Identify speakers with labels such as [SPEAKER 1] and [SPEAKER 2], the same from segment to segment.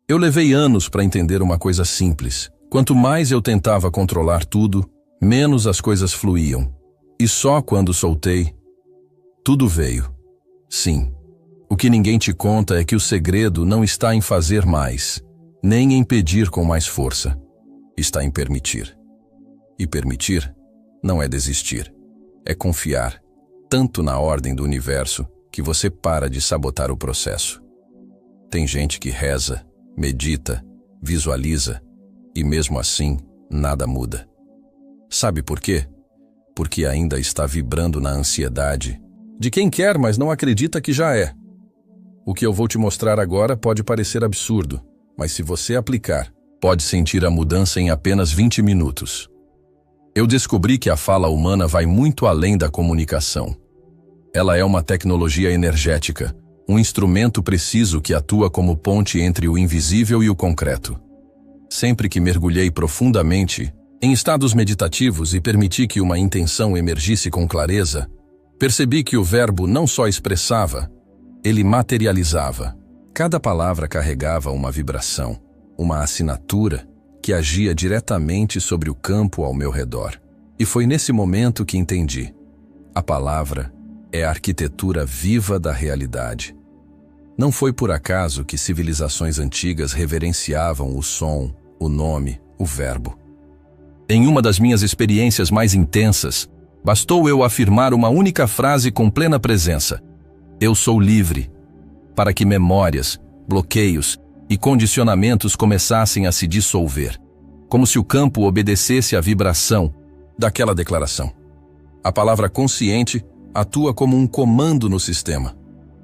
[SPEAKER 1] Eu levei anos para entender uma coisa simples. Quanto mais eu tentava controlar tudo, menos as coisas fluíam. E só quando soltei, tudo veio. Sim, o que ninguém te conta é que o segredo não está em fazer mais, nem em pedir com mais força. Está em permitir. E permitir não é desistir, é confiar tanto na ordem do universo que você para de sabotar o processo. Tem gente que reza, medita, visualiza e mesmo assim nada muda. Sabe por quê? Porque ainda está vibrando na ansiedade de quem quer, mas não acredita que já é. O que eu vou te mostrar agora pode parecer absurdo, mas se você aplicar, pode sentir a mudança em apenas 20 minutos. Eu descobri que a fala humana vai muito além da comunicação. Ela é uma tecnologia energética, um instrumento preciso que atua como ponte entre o invisível e o concreto. Sempre que mergulhei profundamente em estados meditativos e permiti que uma intenção emergisse com clareza, percebi que o verbo não só expressava, ele materializava. Cada palavra carregava uma vibração, uma assinatura que agia diretamente sobre o campo ao meu redor. E foi nesse momento que entendi. A palavra é a arquitetura viva da realidade. Não foi por acaso que civilizações antigas reverenciavam o som, o nome, o verbo. Em uma das minhas experiências mais intensas, bastou eu afirmar uma única frase com plena presença: eu sou livre, para que memórias, bloqueios e condicionamentos começassem a se dissolver, como se o campo obedecesse à vibração daquela declaração. A palavra consciente atua como um comando no sistema.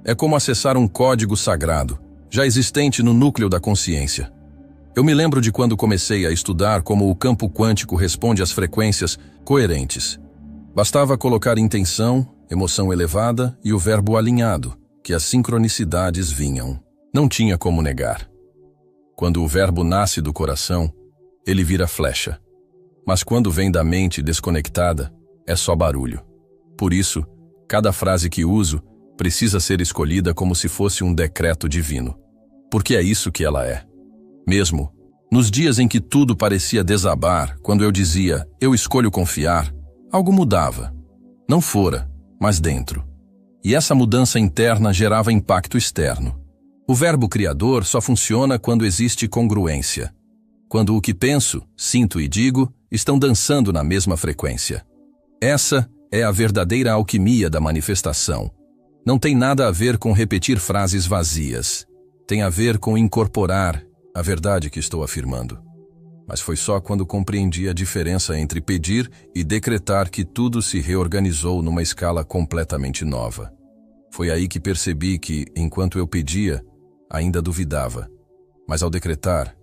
[SPEAKER 1] É como acessar um código sagrado, já existente no núcleo da consciência. Eu me lembro de quando comecei a estudar como o campo quântico responde às frequências coerentes. Bastava colocar intenção, emoção elevada e o verbo alinhado, que as sincronicidades vinham. Não tinha como negar. Quando o verbo nasce do coração, ele vira flecha. Mas quando vem da mente desconectada, é só barulho. Por isso, cada frase que uso precisa ser escolhida como se fosse um decreto divino. Porque é isso que ela é. Mesmo nos dias em que tudo parecia desabar, quando eu dizia, eu escolho confiar, algo mudava. Não fora, mas dentro. E essa mudança interna gerava impacto externo. O verbo criador só funciona quando existe congruência. Quando o que penso, sinto e digo estão dançando na mesma frequência. Essa é a verdadeira alquimia da manifestação. Não tem nada a ver com repetir frases vazias. Tem a ver com incorporar a verdade que estou afirmando. Mas foi só quando compreendi a diferença entre pedir e decretar que tudo se reorganizou numa escala completamente nova. Foi aí que percebi que, enquanto eu pedia, ainda duvidava. Mas ao decretar,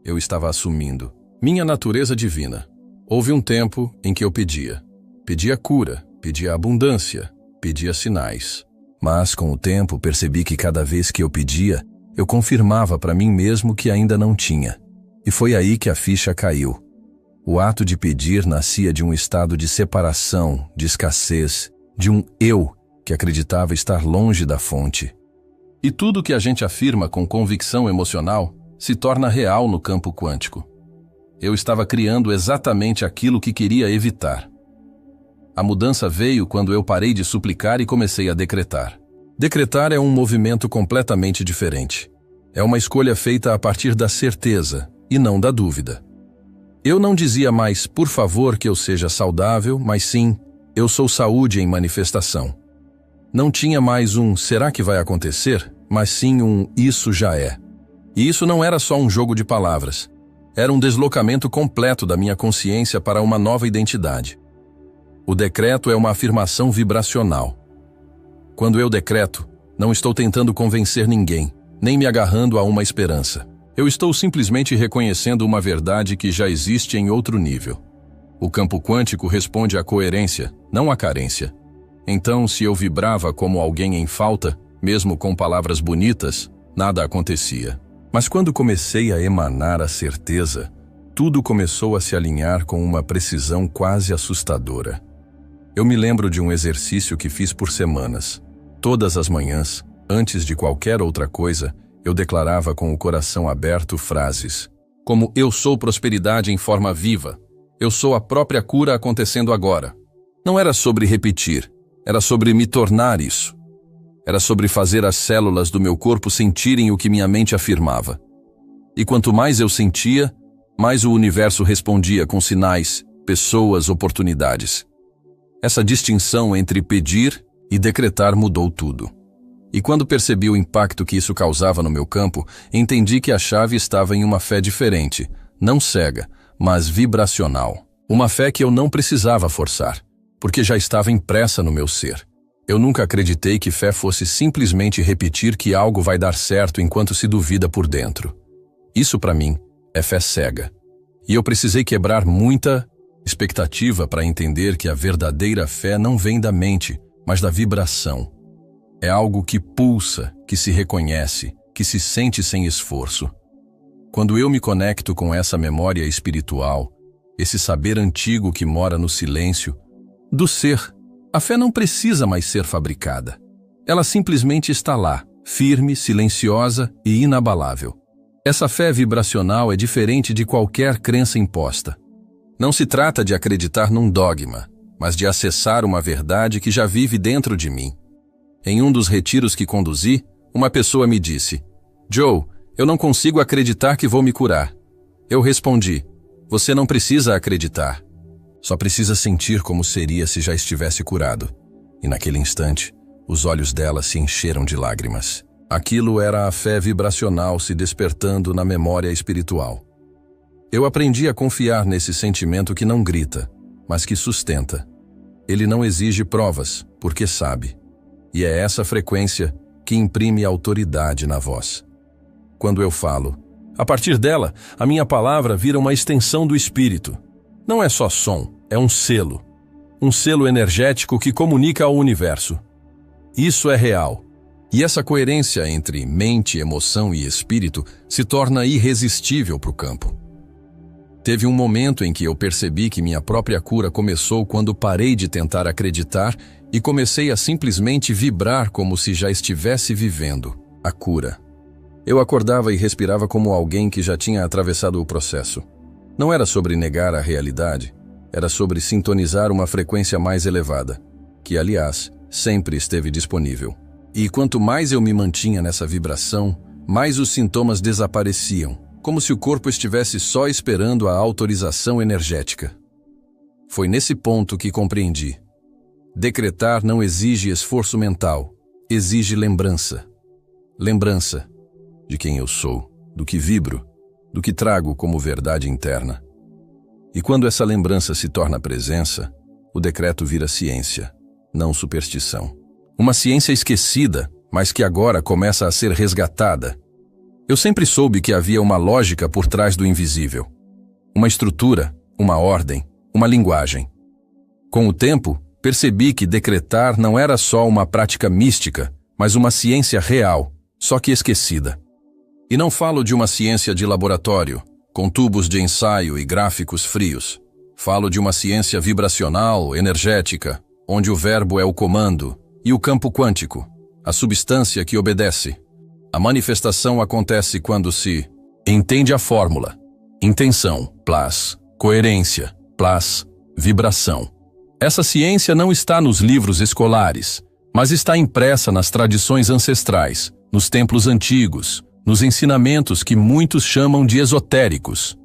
[SPEAKER 1] eu estava assumindo minha natureza divina. Houve um tempo em que eu pedia. Pedia cura, pedia abundância, pedia sinais. Mas, com o tempo, percebi que cada vez que eu pedia, eu confirmava para mim mesmo que ainda não tinha. E foi aí que a ficha caiu. O ato de pedir nascia de um estado de separação, de escassez, de um eu que acreditava estar longe da fonte. E tudo que a gente afirma com convicção emocional se torna real no campo quântico. Eu estava criando exatamente aquilo que queria evitar. A mudança veio quando eu parei de suplicar e comecei a decretar. Decretar é um movimento completamente diferente. É uma escolha feita a partir da certeza e não da dúvida. Eu não dizia mais, por favor, que eu seja saudável, mas sim, eu sou saúde em manifestação. Não tinha mais um será que vai acontecer, mas sim um isso já é. E isso não era só um jogo de palavras. Era um deslocamento completo da minha consciência para uma nova identidade. O decreto é uma afirmação vibracional. Quando eu decreto, não estou tentando convencer ninguém, nem me agarrando a uma esperança. Eu estou simplesmente reconhecendo uma verdade que já existe em outro nível. O campo quântico responde à coerência, não à carência. Então, se eu vibrava como alguém em falta, mesmo com palavras bonitas, nada acontecia. Mas quando comecei a emanar a certeza, tudo começou a se alinhar com uma precisão quase assustadora. Eu me lembro de um exercício que fiz por semanas. Todas as manhãs, antes de qualquer outra coisa, Eu declarava com o coração aberto frases como "Eu sou prosperidade em forma viva", "Eu sou a própria cura acontecendo agora". Não era sobre repetir, era sobre me tornar isso. Era sobre fazer as células do meu corpo sentirem o que minha mente afirmava. E quanto mais eu sentia, mais o universo respondia com sinais, pessoas, oportunidades. Essa distinção entre pedir e decretar mudou tudo. E quando percebi o impacto que isso causava no meu campo, entendi que a chave estava em uma fé diferente, não cega, mas vibracional. Uma fé que eu não precisava forçar, porque já estava impressa no meu ser. Eu nunca acreditei que fé fosse simplesmente repetir que algo vai dar certo enquanto se duvida por dentro. Isso, para mim, é fé cega. E eu precisei quebrar muita expectativa para entender que a verdadeira fé não vem da mente, mas da vibração. É algo que pulsa, que se reconhece, que se sente sem esforço. Quando eu me conecto com essa memória espiritual, esse saber antigo que mora no silêncio, do ser, a fé não precisa mais ser fabricada. Ela simplesmente está lá, firme, silenciosa e inabalável. Essa fé vibracional é diferente de qualquer crença imposta. Não se trata de acreditar num dogma, mas de acessar uma verdade que já vive dentro de mim. Em um dos retiros que conduzi, uma pessoa me disse: "Joe, eu não consigo acreditar que vou me curar." Eu respondi: "Você não precisa acreditar. Só precisa sentir como seria se já estivesse curado." E naquele instante, os olhos dela se encheram de lágrimas. Aquilo era a fé vibracional se despertando na memória espiritual. Eu aprendi a confiar nesse sentimento que não grita, mas que sustenta. Ele não exige provas, porque sabe. E é essa frequência que imprime autoridade na voz. Quando eu falo, a partir dela, a minha palavra vira uma extensão do espírito. Não é só som, é um selo. Um selo energético que comunica ao universo. Isso é real. E essa coerência entre mente, emoção e espírito se torna irresistível para o campo. Teve um momento em que eu percebi que minha própria cura começou quando parei de tentar acreditar e comecei a simplesmente vibrar como se já estivesse vivendo a cura. Eu acordava e respirava como alguém que já tinha atravessado o processo. Não era sobre negar a realidade, era sobre sintonizar uma frequência mais elevada, que, aliás, sempre esteve disponível. E quanto mais eu me mantinha nessa vibração, mais os sintomas desapareciam, como se o corpo estivesse só esperando a autorização energética. Foi nesse ponto que compreendi. Decretar não exige esforço mental, exige lembrança. Lembrança de quem eu sou, do que vibro, do que trago como verdade interna. E quando essa lembrança se torna presença, o decreto vira ciência, não superstição. Uma ciência esquecida, mas que agora começa a ser resgatada. Eu sempre soube que havia uma lógica por trás do invisível. Uma estrutura, uma ordem, uma linguagem. Com o tempo, percebi que decretar não era só uma prática mística, mas uma ciência real, só que esquecida. E não falo de uma ciência de laboratório, com tubos de ensaio e gráficos frios. Falo de uma ciência vibracional, energética, onde o verbo é o comando, e o campo quântico, a substância que obedece. A manifestação acontece quando se entende a fórmula. Intenção, plus, coerência, plus, vibração. Essa ciência não está nos livros escolares, mas está impressa nas tradições ancestrais, nos templos antigos, nos ensinamentos que muitos chamam de esotéricos.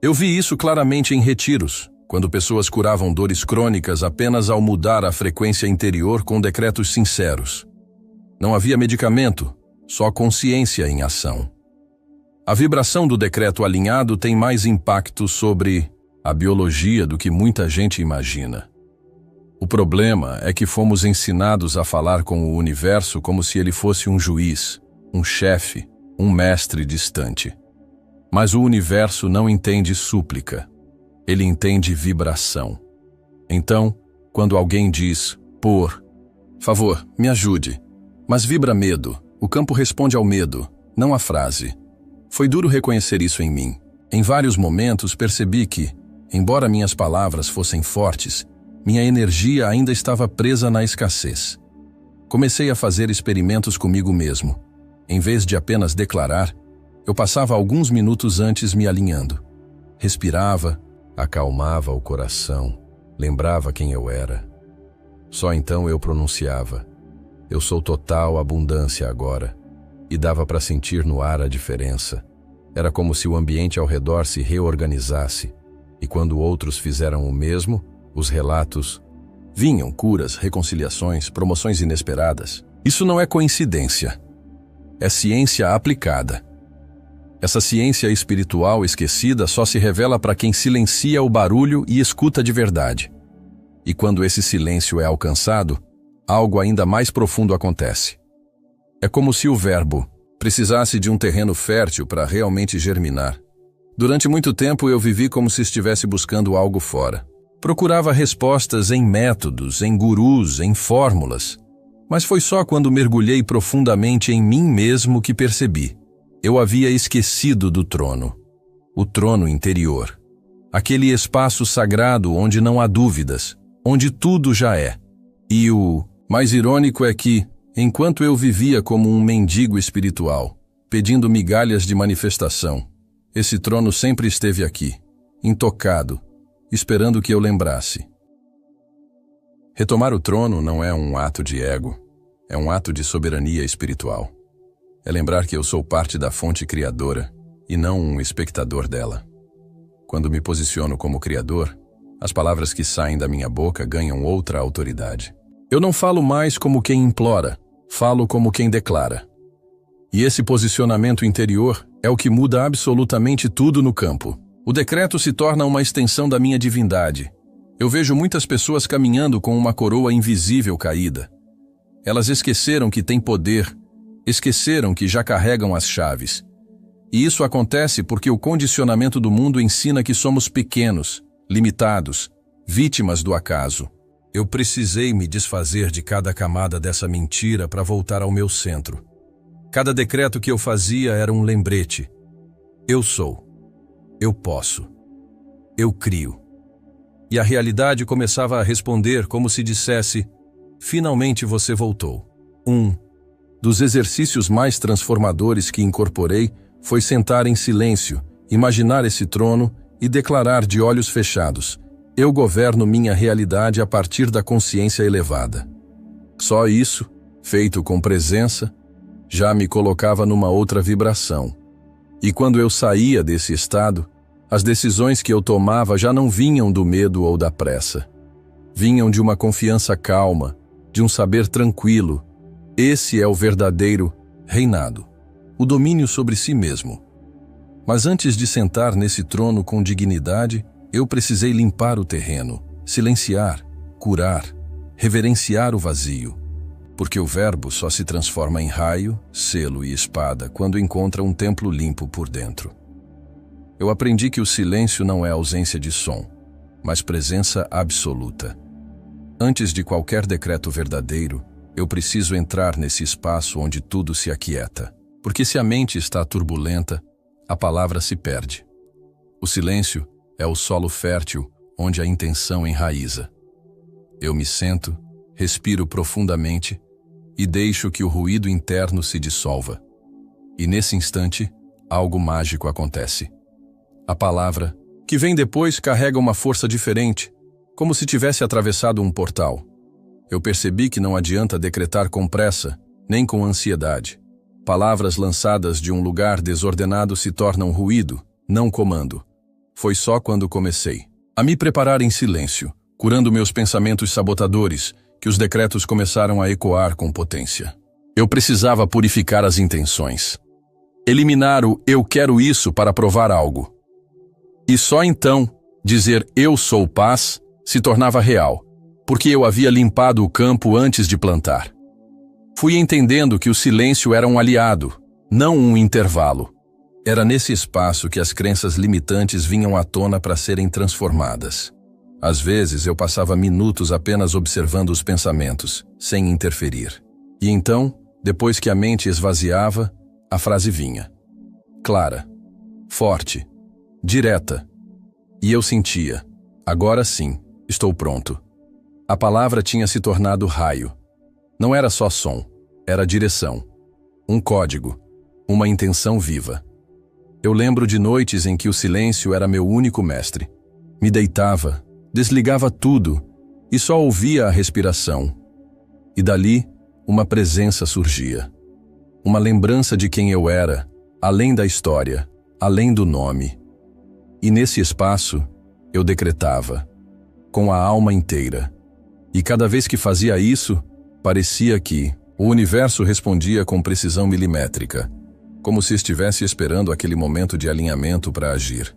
[SPEAKER 1] Eu vi isso claramente em retiros, quando pessoas curavam dores crônicas apenas ao mudar a frequência interior com decretos sinceros. Não havia medicamento, só consciência em ação. A vibração do decreto alinhado tem mais impacto sobre a biologia do que muita gente imagina. O problema é que fomos ensinados a falar com o universo como se ele fosse um juiz, um chefe, um mestre distante. Mas o universo não entende súplica. Ele entende vibração. Então, quando alguém diz, por favor, me ajude, mas vibra medo, o campo responde ao medo, não à frase. Foi duro reconhecer isso em mim. Em vários momentos percebi que, embora minhas palavras fossem fortes, minha energia ainda estava presa na escassez. Comecei a fazer experimentos comigo mesmo. Em vez de apenas declarar, eu passava alguns minutos antes me alinhando. Respirava, acalmava o coração, lembrava quem eu era. Só então eu pronunciava: eu sou total abundância agora. E dava para sentir no ar a diferença. Era como se o ambiente ao redor se reorganizasse. E quando outros fizeram o mesmo, os relatos vinham: curas, reconciliações, promoções inesperadas. Isso não é coincidência. É ciência aplicada. Essa ciência espiritual esquecida só se revela para quem silencia o barulho e escuta de verdade. E quando esse silêncio é alcançado, algo ainda mais profundo acontece. É como se o verbo precisasse de um terreno fértil para realmente germinar. Durante muito tempo eu vivi como se estivesse buscando algo fora. Procurava respostas em métodos, em gurus, em fórmulas. Mas foi só quando mergulhei profundamente em mim mesmo que percebi. Eu havia esquecido do trono. O trono interior. Aquele espaço sagrado onde não há dúvidas, onde tudo já é. E o mais irônico é que, enquanto eu vivia como um mendigo espiritual, pedindo migalhas de manifestação, esse trono sempre esteve aqui, intocado, esperando que eu lembrasse. Retomar o trono não é um ato de ego, é um ato de soberania espiritual. É lembrar que eu sou parte da fonte criadora e não um espectador dela. Quando me posiciono como criador, as palavras que saem da minha boca ganham outra autoridade. Eu não falo mais como quem implora, falo como quem declara. E esse posicionamento interior é o que muda absolutamente tudo no campo. O decreto se torna uma extensão da minha divindade. Eu vejo muitas pessoas caminhando com uma coroa invisível caída. Elas esqueceram que têm poder, esqueceram que já carregam as chaves. E isso acontece porque o condicionamento do mundo ensina que somos pequenos, limitados, vítimas do acaso. Eu precisei me desfazer de cada camada dessa mentira para voltar ao meu centro. Cada decreto que eu fazia era um lembrete. Eu sou. Eu posso. Eu crio. E a realidade começava a responder como se dissesse: finalmente você voltou. Um dos exercícios mais transformadores que incorporei foi sentar em silêncio, imaginar esse trono e declarar de olhos fechados: eu governo minha realidade a partir da consciência elevada. Só isso, feito com presença, já me colocava numa outra vibração. E quando eu saía desse estado, as decisões que eu tomava já não vinham do medo ou da pressa. Vinham de uma confiança calma, de um saber tranquilo. Esse é o verdadeiro reinado, o domínio sobre si mesmo. Mas antes de sentar nesse trono com dignidade, eu precisei limpar o terreno, silenciar, curar, reverenciar o vazio. Porque o verbo só se transforma em raio, selo e espada quando encontra um templo limpo por dentro. Eu aprendi que o silêncio não é ausência de som, mas presença absoluta. Antes de qualquer decreto verdadeiro, eu preciso entrar nesse espaço onde tudo se aquieta. Porque se a mente está turbulenta, a palavra se perde. O silêncio é o solo fértil onde a intenção enraiza. Eu me sento, respiro profundamente e deixo que o ruído interno se dissolva. E nesse instante, algo mágico acontece. A palavra, que vem depois, carrega uma força diferente, como se tivesse atravessado um portal. Eu percebi que não adianta decretar com pressa, nem com ansiedade. Palavras lançadas de um lugar desordenado se tornam ruído, não comando. Foi só quando comecei a me preparar em silêncio, curando meus pensamentos sabotadores, que os decretos começaram a ecoar com potência. Eu precisava purificar as intenções. Eliminar o "eu quero isso" para provar algo. E só então, dizer "eu sou paz" se tornava real, porque eu havia limpado o campo antes de plantar. Fui entendendo que o silêncio era um aliado, não um intervalo. Era nesse espaço que as crenças limitantes vinham à tona para serem transformadas. Às vezes eu passava minutos apenas observando os pensamentos, sem interferir. E então, depois que a mente esvaziava, a frase vinha. Clara, forte, direta. E eu sentia: agora sim, estou pronto. A palavra tinha se tornado raio. Não era só som, era direção. um código, uma intenção viva. Eu lembro de noites em que o silêncio era meu único mestre. Me deitava, desligava tudo e só ouvia a respiração. E dali, uma presença surgia. Uma lembrança de quem eu era, além da história, além do nome. E nesse espaço, eu decretava, com a alma inteira. E cada vez que fazia isso, parecia que o universo respondia com precisão milimétrica, como se estivesse esperando aquele momento de alinhamento para agir.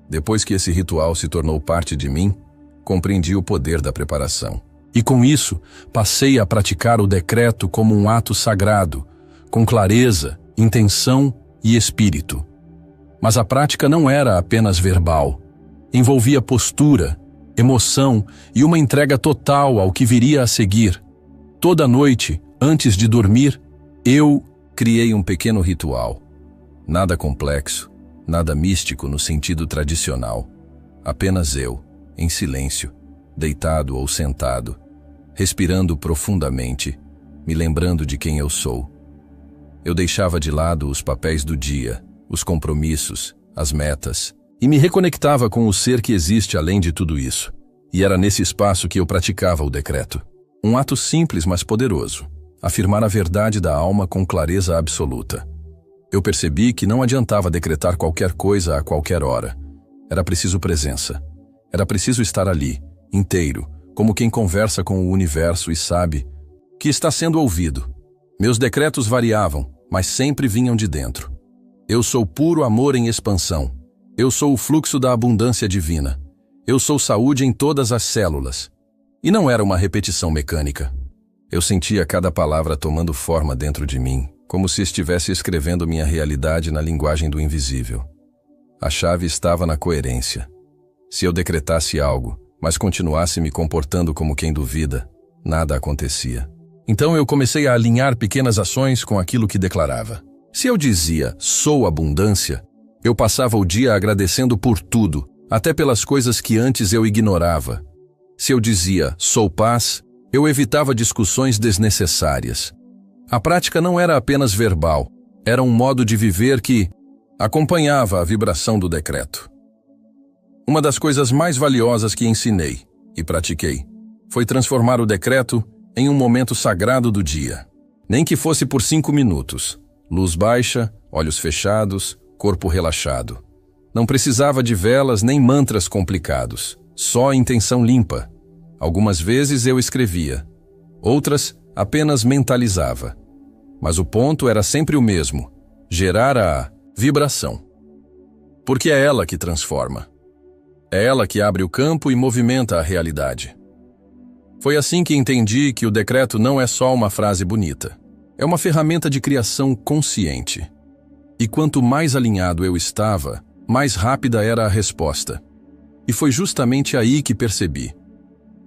[SPEAKER 1] Depois que esse ritual se tornou parte de mim, compreendi o poder da preparação. E com isso, passei a praticar o decreto como um ato sagrado, com clareza, intenção e espírito. Mas a prática não era apenas verbal. Envolvia postura, emoção e uma entrega total ao que viria a seguir. Toda noite, antes de dormir, eu criei um pequeno ritual. Nada complexo, nada místico no sentido tradicional. Apenas eu, em silêncio, deitado ou sentado, respirando profundamente, me lembrando de quem eu sou. Eu deixava de lado os papéis do dia, os compromissos, as metas, e me reconectava com o ser que existe além de tudo isso. E era nesse espaço que eu praticava o decreto. Um ato simples, mas poderoso. Afirmar a verdade da alma com clareza absoluta. Eu percebi que não adiantava decretar qualquer coisa a qualquer hora. Era preciso presença. Era preciso estar ali, inteiro, como quem conversa com o universo e sabe que está sendo ouvido. Meus decretos variavam, mas sempre vinham de dentro. Eu sou puro amor em expansão. Eu sou o fluxo da abundância divina. Eu sou saúde em todas as células. E não era uma repetição mecânica. Eu sentia cada palavra tomando forma dentro de mim, como se estivesse escrevendo minha realidade na linguagem do invisível. A chave estava na coerência. Se eu decretasse algo, mas continuasse me comportando como quem duvida, nada acontecia. Então eu comecei a alinhar pequenas ações com aquilo que declarava. Se eu dizia, sou abundância, eu passava o dia agradecendo por tudo, até pelas coisas que antes eu ignorava. Se eu dizia, sou paz, eu evitava discussões desnecessárias. A prática não era apenas verbal, era um modo de viver que acompanhava a vibração do decreto. Uma das coisas mais valiosas que ensinei e pratiquei foi transformar o decreto em um momento sagrado do dia. Nem que fosse por 5 minutos. Luz baixa, olhos fechados, corpo relaxado. Não precisava de velas nem mantras complicados, só intenção limpa. Algumas vezes eu escrevia, outras apenas mentalizava. Mas o ponto era sempre o mesmo, gerar a vibração. Porque é ela que transforma. É ela que abre o campo e movimenta a realidade. Foi assim que entendi que o decreto não é só uma frase bonita. É uma ferramenta de criação consciente. E quanto mais alinhado eu estava, mais rápida era a resposta. E foi justamente aí que percebi.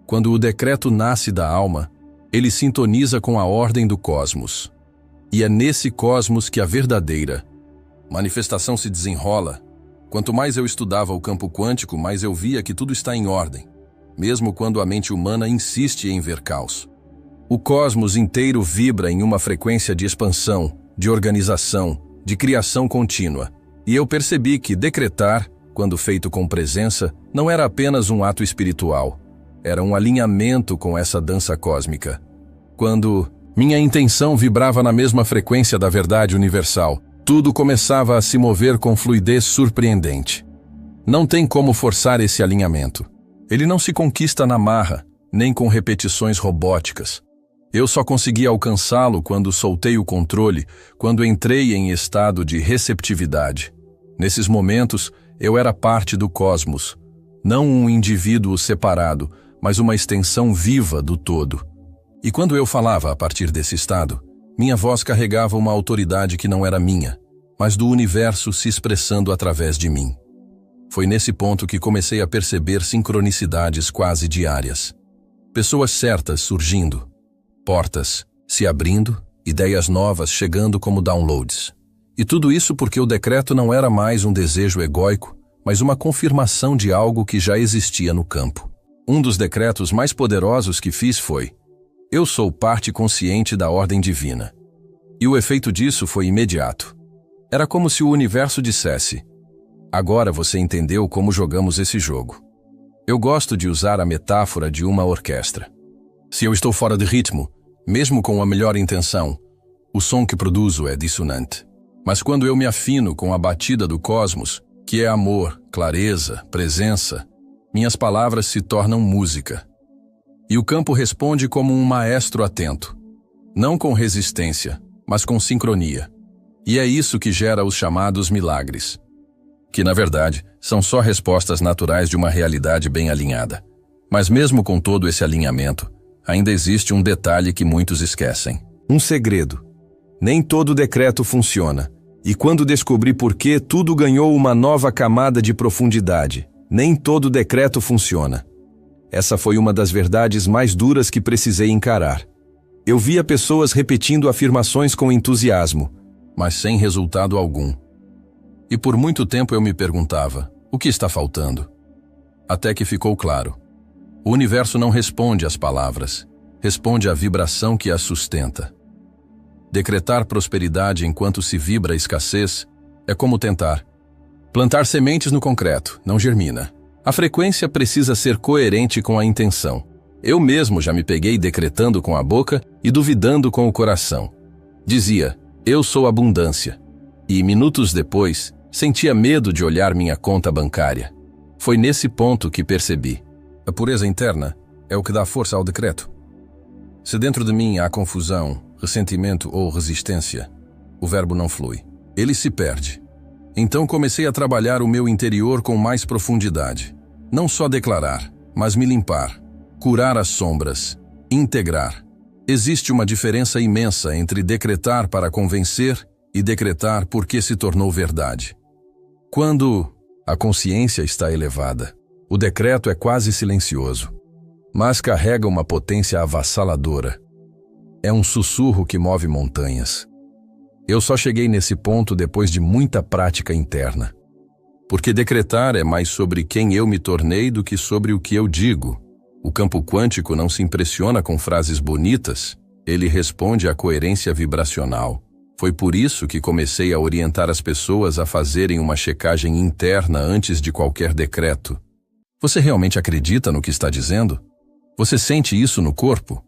[SPEAKER 1] Quando o decreto nasce da alma, ele sintoniza com a ordem do cosmos. E é nesse cosmos que a verdadeira manifestação se desenrola. Quanto mais eu estudava o campo quântico, mais eu via que tudo está em ordem, mesmo quando a mente humana insiste em ver caos. O cosmos inteiro vibra em uma frequência de expansão, de organização, de criação contínua. E eu percebi que decretar, quando feito com presença, não era apenas um ato espiritual. Era um alinhamento com essa dança cósmica. Quando minha intenção vibrava na mesma frequência da verdade universal, tudo começava a se mover com fluidez surpreendente. Não tem como forçar esse alinhamento. Ele não se conquista na marra, nem com repetições robóticas. Eu só consegui alcançá-lo quando soltei o controle, quando entrei em estado de receptividade. Nesses momentos, eu era parte do cosmos, não um indivíduo separado, mas uma extensão viva do todo. E quando eu falava a partir desse estado, minha voz carregava uma autoridade que não era minha, mas do universo se expressando através de mim. Foi nesse ponto que comecei a perceber sincronicidades quase diárias. Pessoas certas surgindo, portas se abrindo, ideias novas chegando como downloads. E tudo isso porque o decreto não era mais um desejo egóico, mas uma confirmação de algo que já existia no campo. Um dos decretos mais poderosos que fiz foi: eu sou parte consciente da ordem divina. E o efeito disso foi imediato. Era como se o universo dissesse: agora você entendeu como jogamos esse jogo. Eu gosto de usar a metáfora de uma orquestra. Se eu estou fora de ritmo, mesmo com a melhor intenção, o som que produzo é dissonante. Mas quando eu me afino com a batida do cosmos, que é amor, clareza, presença, minhas palavras se tornam música. E o campo responde como um maestro atento, não com resistência, mas com sincronia. E é isso que gera os chamados milagres, que na verdade são só respostas naturais de uma realidade bem alinhada. Mas mesmo com todo esse alinhamento, ainda existe um detalhe que muitos esquecem. Um segredo. Nem todo decreto funciona. E quando descobri por quê, tudo ganhou uma nova camada de profundidade. Nem todo decreto funciona. Essa foi uma das verdades mais duras que precisei encarar. Eu via pessoas repetindo afirmações com entusiasmo, mas sem resultado algum. E por muito tempo eu me perguntava: o que está faltando? Até que ficou claro. O universo não responde às palavras, responde à vibração que as sustenta. Decretar prosperidade enquanto se vibra a escassez é como tentar plantar sementes no concreto, não germina. A frequência precisa ser coerente com a intenção. Eu mesmo já me peguei decretando com a boca e duvidando com o coração. Dizia: eu sou abundância. E minutos depois, sentia medo de olhar minha conta bancária. Foi nesse ponto que percebi: a pureza interna é o que dá força ao decreto. Se dentro de mim há confusão, ressentimento ou resistência, o verbo não flui. Ele se perde. Então comecei a trabalhar o meu interior com mais profundidade. Não só declarar, mas me limpar, curar as sombras, integrar. Existe uma diferença imensa entre decretar para convencer e decretar porque se tornou verdade. Quando a consciência está elevada, o decreto é quase silencioso, mas carrega uma potência avassaladora. É um sussurro que move montanhas. Eu só cheguei nesse ponto depois de muita prática interna. Porque decretar é mais sobre quem eu me tornei do que sobre o que eu digo. O campo quântico não se impressiona com frases bonitas, ele responde à coerência vibracional. Foi por isso que comecei a orientar as pessoas a fazerem uma checagem interna antes de qualquer decreto. Você realmente acredita no que está dizendo? Você sente isso no corpo?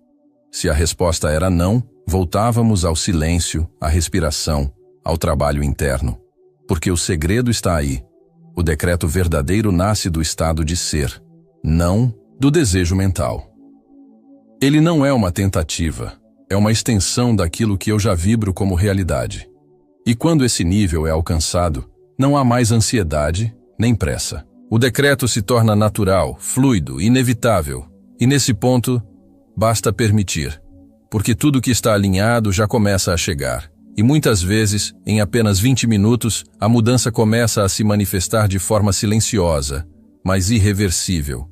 [SPEAKER 1] Se a resposta era não, voltávamos ao silêncio, à respiração, ao trabalho interno. Porque o segredo está aí. O decreto verdadeiro nasce do estado de ser, não do desejo mental. Ele não é uma tentativa, é uma extensão daquilo que eu já vibro como realidade. E quando esse nível é alcançado, não há mais ansiedade nem pressa. O decreto se torna natural, fluido, inevitável. E nesse ponto, basta permitir, porque tudo que está alinhado já começa a chegar. E muitas vezes, em apenas 20 minutos, a mudança começa a se manifestar de forma silenciosa, mas irreversível.